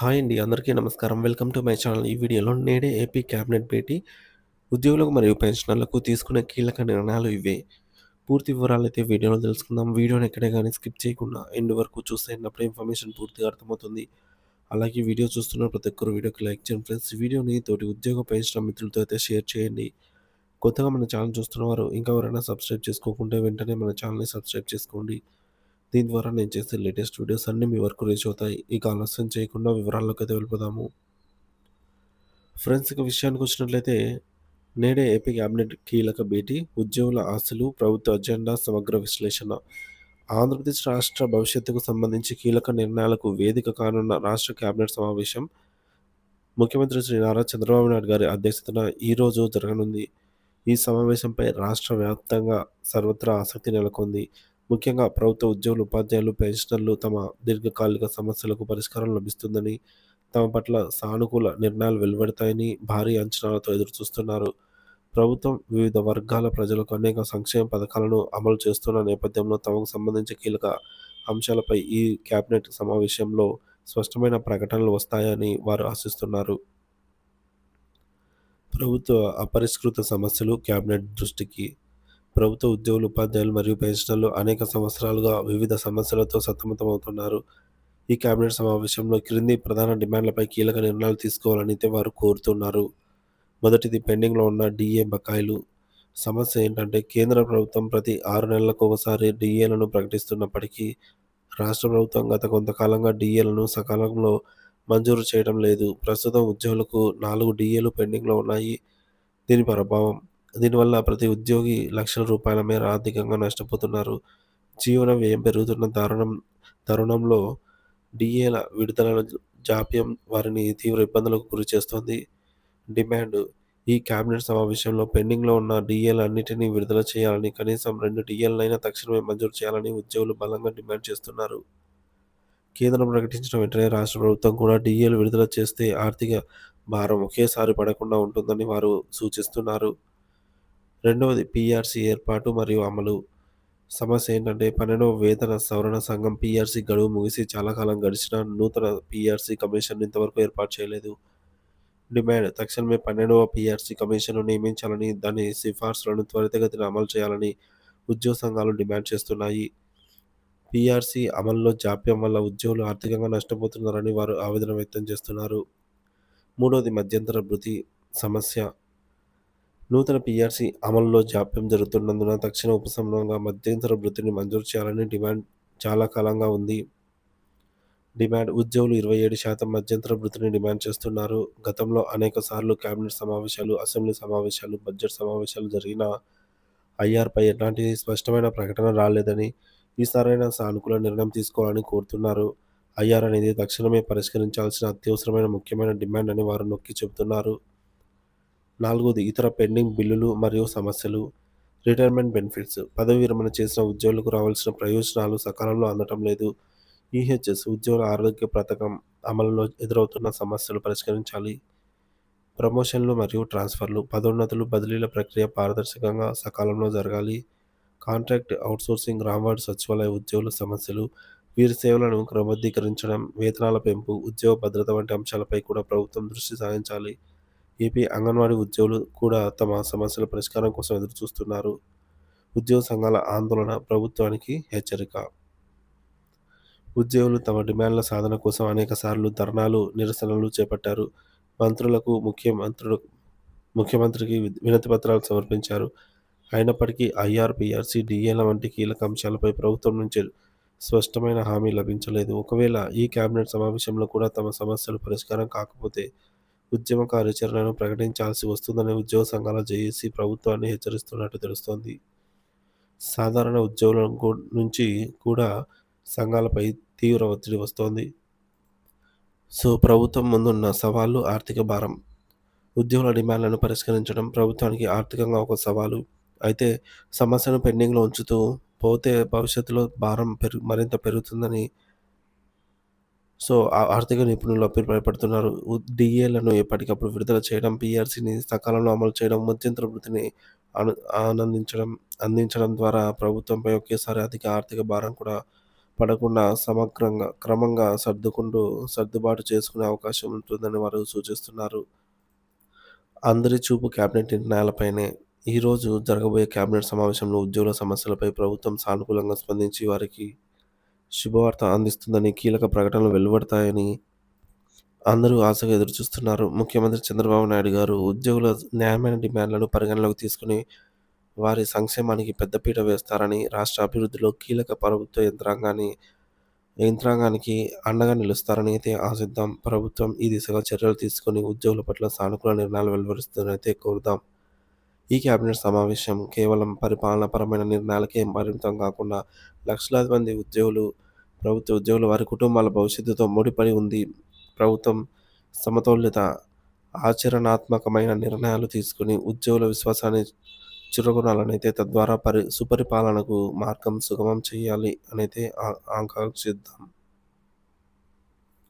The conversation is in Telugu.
హాయ్ అండి. అందరికీ నమస్కారం. Welcome to my channel. ఈ వీడియోలో నేడే ఏపీ క్యాబినెట్ భేటీ ఉద్యోగులకు మరియు పెన్షనర్లకు తీసుకునే కీలక నిర్ణయాలు ఇవే. పూర్తి వివరాలైతే వీడియోలో తెలుసుకుందాం. వీడియోని ఎక్కడే గాని స్కిప్ చేయకుండా ఎండ్ వరకు చూసేయండి. ఇన్ఫర్మేషన్ పూర్తిగా అర్థమవుతుంది. అలాగే వీడియో చూస్తున్న ప్రతి ఒక్కరు వీడియోకి లైక్ చేయండి ఫ్రెండ్స్. ఈ వీడియోని తోటి ఉద్యోగ పెన్షనర్ మిత్రులతో అయితే షేర్ చేయండి. కొత్తగా మన ఛానల్ చూస్తున్నవారు ఇంకా ఎవరైనా సబ్స్క్రైబ్ చేసుకోకుంటే వెంటనే మన ఛానల్‌ని సబ్స్క్రైబ్ చేసుకోండి. దీని ద్వారా నేను చేసే లేటెస్ట్ వీడియోస్ అన్నీ మీ వరకు రీచ్ అవుతాయి. ఇక ఆలస్యం చేయకుండా వివరాల్లోకైతే వెళ్ళిపోదాము. ఫ్రెండ్స్ ఇక విషయానికొచ్చినట్లయితే నేడే ఏపీ క్యాబినెట్ కీలక భేటీ, ఉద్యోగుల ఆశలు, ప్రభుత్వ అజెండా సమగ్ర విశ్లేషణ. ఆంధ్రప్రదేశ్ రాష్ట్ర భవిష్యత్తుకు సంబంధించి కీలక నిర్ణయాలకు వేదిక కానున్న రాష్ట్ర క్యాబినెట్ సమావేశం ముఖ్యమంత్రి శ్రీ నారా చంద్రబాబు నాయుడు గారి అధ్యక్షతన ఈరోజు జరగనుంది. ఈ సమావేశంపై రాష్ట్ర వ్యాప్తంగా సర్వత్రా ఆసక్తి నెలకొంది. ముఖ్యంగా ప్రభుత్వ ఉద్యోగులు, ఉపాధ్యాయులు, పెన్షనర్లు తమ దీర్ఘకాలిక సమస్యలకు పరిష్కారం లభిస్తుందని, తమ పట్ల సానుకూల నిర్ణయాలు వెలువడతాయని భారీ అంచనాలతో ఎదురుచూస్తున్నారు. ప్రభుత్వం వివిధ వర్గాల ప్రజలకు అనేక సంక్షేమ పథకాలను అమలు చేస్తున్న నేపథ్యంలో తమకు సంబంధించి కీలక అంశాలపై ఈ కేబినెట్ సమావేశంలో స్పష్టమైన ప్రకటనలు వస్తాయని వారు ఆశిస్తున్నారు. ప్రభుత్వ అపరిష్కృత సమస్యలు కేబినెట్ దృష్టికి. ప్రభుత్వ ఉద్యోగులు, ఉపాధ్యాయులు మరియు పెన్షనర్లు అనేక సంవత్సరాలుగా వివిధ సమస్యలతో సతమతమవుతున్నారు. ఈ కేబినెట్ సమావేశంలో క్రింది ప్రధాన డిమాండ్లపై కీలక నిర్ణయాలు తీసుకోవాలని అయితే వారు కోరుతున్నారు. మొదటిది పెండింగ్‌లో ఉన్న డీఏ బకాయిలు. సమస్య ఏంటంటే కేంద్ర ప్రభుత్వం ప్రతి 6 నెలలకు ఒకసారి డీఏలను ప్రకటిస్తున్నప్పటికీ రాష్ట్ర ప్రభుత్వం గత కొంతకాలంగా డీఏలను సకాలంలో మంజూరు చేయడం లేదు. ప్రస్తుతం ఉద్యోగులకు 4 డీఏలు పెండింగ్‌లో ఉన్నాయి. దీని ప్రభావం దీనివల్ల ప్రతి ఉద్యోగి లక్షల రూపాయల మేర ఆర్థికంగా నష్టపోతున్నారు. జీవన వ్యయం పెరుగుతున్న తరుణంలో డీఏల విడుదలలో జాప్యం వారిని తీవ్ర ఇబ్బందులకు గురిచేస్తోంది. డిమాండ్ ఈ కేబినెట్ సమావేశంలో పెండింగ్‌లో ఉన్న డీఏలన్నిటినీ విడుదల చేయాలని, కనీసం 2 డీఏలనైనా తక్షణమే మంజూరు చేయాలని ఉద్యోగులు బలంగా డిమాండ్ చేస్తున్నారు. కేంద్రం ప్రకటించిన వెంటనే రాష్ట్ర ప్రభుత్వం కూడా డీఏలు విడుదల చేస్తే ఆర్థిక భారం ఒకేసారి పడకుండా ఉంటుందని వారు సూచిస్తున్నారు. రెండవది పీఆర్సీ ఏర్పాటు మరియు అమలు. సమస్య ఏంటంటే 12వ వేతన సవరణ సంఘం పీఆర్సీ గడువు ముగిసి చాలా కాలం గడిచినా నూతన పీఆర్సీ కమిషన్‌ను ఇంతవరకు ఏర్పాటు చేయలేదు. డిమాండ్ తక్షణమే 12వ పీఆర్సీ కమిషన్‌ను నియమించాలని, దాని సిఫార్సులను త్వరితగతిన అమలు చేయాలని ఉద్యోగ సంఘాలు డిమాండ్ చేస్తున్నాయి. పీఆర్సీ అమలులో జాప్యం వల్ల ఉద్యోగులు ఆర్థికంగా నష్టపోతున్నారని వారు ఆవేదన వ్యక్తం చేస్తున్నారు. మూడవది మధ్యంతర భృతి సమస్య. నూతన పీఆర్సీ అమలులో జాప్యం జరుగుతున్నందున తక్షణ ఉపశమనంగా మధ్యంతర భృతిని మంజూరు చేయాలని డిమాండ్ చాలా కాలంగా ఉంది. ఉద్యోగులు 27% మధ్యంతర భృతిని డిమాండ్ చేస్తున్నారు. గతంలో అనేక సార్లు కేబినెట్ సమావేశాలు, అసెంబ్లీ సమావేశాలు, బడ్జెట్ సమావేశాలు జరిగినా ఐఆర్‌పై ఎలాంటి స్పష్టమైన ప్రకటన రాలేదని, ఈసారైనా సానుకూల నిర్ణయం తీసుకోవాలని కోరుతున్నారు. ఐఆర్ అనేది తక్షణమే పరిష్కరించాల్సిన అత్యవసరమైన ముఖ్యమైన డిమాండ్ అని వారు నొక్కి చెబుతున్నారు. నాలుగోది ఇతర పెండింగ్ బిల్లులు మరియు సమస్యలు. Retirement benefits. పదవీ విరమణ చేసిన ఉద్యోగులకు రావాల్సిన ప్రయోజనాలు సకాలంలో అందటం లేదు. ఈహెచ్ఎస్ ఉద్యోగుల ఆరోగ్య పథకం అమలులో ఎదురవుతున్న సమస్యలు పరిష్కరించాలి. ప్రమోషన్లు మరియు ట్రాన్స్ఫర్లు. పదోన్నతులు, బదిలీల ప్రక్రియ పారదర్శకంగా, సకాలంలో జరగాలి. కాంట్రాక్ట్ అవుట్సోర్సింగ్, రామ్‌వార్డ్ సచివాలయ ఉద్యోగుల సమస్యలు. వీరి సేవలను క్రమబద్ధీకరించడం, వేతనాల పెంపు, ఉద్యోగ భద్రత వంటి అంశాలపై కూడా ప్రభుత్వం దృష్టి సారించాలి. ఏపీ అంగన్వాడీ ఉద్యోగులు కూడా తమ సమస్యల పరిష్కారం కోసం ఎదురుచూస్తున్నారు. ఉద్యోగ సంఘాల ఆందోళన, ప్రభుత్వానికి హెచ్చరిక. ఉద్యోగులు తమ డిమాండ్ల సాధన కోసం అనేకసార్లు ధర్నాలు, నిరసనలు చేపట్టారు. మంత్రులకు, ముఖ్యమంత్రికి వినతిపత్రాలు సమర్పించారు. అయినప్పటికీ ఐఆర్, పీఆర్సీ, డీఏల వంటి కీలక అంశాలపై ప్రభుత్వం నుంచి స్పష్టమైన హామీ లభించలేదు. ఒకవేళ ఈ కేబినెట్ సమావేశంలో కూడా తమ సమస్యలు పరిష్కారం కాకపోతే ఉద్యమ కార్యాచరణను ప్రకటించాల్సి వస్తుందని ఉద్యోగ సంఘాల జేఏసీ ప్రభుత్వాన్ని హెచ్చరిస్తున్నట్టు తెలుస్తోంది. సాధారణ ఉద్యోగుల నుంచి కూడా సంఘాలపై తీవ్ర ఒత్తిడి వస్తోంది. ప్రభుత్వం ముందున్న సవాళ్లు ఆర్థిక భారం. ఉద్యోగుల డిమాండ్లను పరిష్కరించడం ప్రభుత్వానికి ఆర్థికంగా ఒక సవాలు. అయితే సమస్యను పెండింగ్‌లో ఉంచుతూ పోతే భవిష్యత్తులో భారం మరింత పెరుగుతుందని ఆర్థిక నిపుణులు అభిప్రాయపడుతున్నారు. డీఏలను ఎప్పటికప్పుడు విడుదల చేయడం, పీఆర్సీని సకాలంలో అమలు చేయడం, మధ్యంతర భృతిని అను ఆనందించడం అందించడం ద్వారా ప్రభుత్వంపై ఒకేసారి అధిక ఆర్థిక భారం కూడా పడకుండా క్రమంగా సర్దుబాటు చేసుకునే అవకాశం ఉంటుందని వారు సూచిస్తున్నారు. అందరి చూపు కేబినెట్ నిర్ణయాలపైనే. ఈరోజు జరగబోయే కేబినెట్ సమావేశంలో ఉద్యోగుల సమస్యలపై ప్రభుత్వం సానుకూలంగా స్పందించి వారికి శుభవార్త అందిస్తుందని, కీలక ప్రకటనలు వెలువడతాయని అందరూ ఆశగా ఎదురుచూస్తున్నారు. ముఖ్యమంత్రి చంద్రబాబు నాయుడు గారు ఉద్యోగుల న్యాయమైన డిమాండ్లను పరిగణనలోకి తీసుకొని వారి సంక్షేమానికి పెద్దపీట వేస్తారని, రాష్ట్ర అభివృద్ధిలో కీలక ప్రభుత్వ యంత్రాంగానికి అండగా నిలుస్తారని అయితే ఆశిద్దాం. ప్రభుత్వం ఈ దిశగా చర్యలు తీసుకొని ఉద్యోగుల పట్ల సానుకూల నిర్ణయాలు వెలువరిస్తుందని అయితే కోరుదాం. ఈ కేబినెట్ సమావేశం కేవలం పరిపాలనాపరమైన నిర్ణయాలకే పరిమితం కాకుండా లక్షలాది మంది ప్రభుత్వ ఉద్యోగులు, వారి కుటుంబాల భవిష్యత్తుతో ముడిపడి ఉంది. ప్రభుత్వం సమతుల్యత, ఆచరణాత్మకమైన నిర్ణయాలు తీసుకొని ఉద్యోగుల విశ్వాసాన్ని చూరగొనాలనైతే, తద్వారా సుపరిపాలనకు మార్గం సుగమం చేయాలి అనైతే ఆకాంక్షిద్దాం.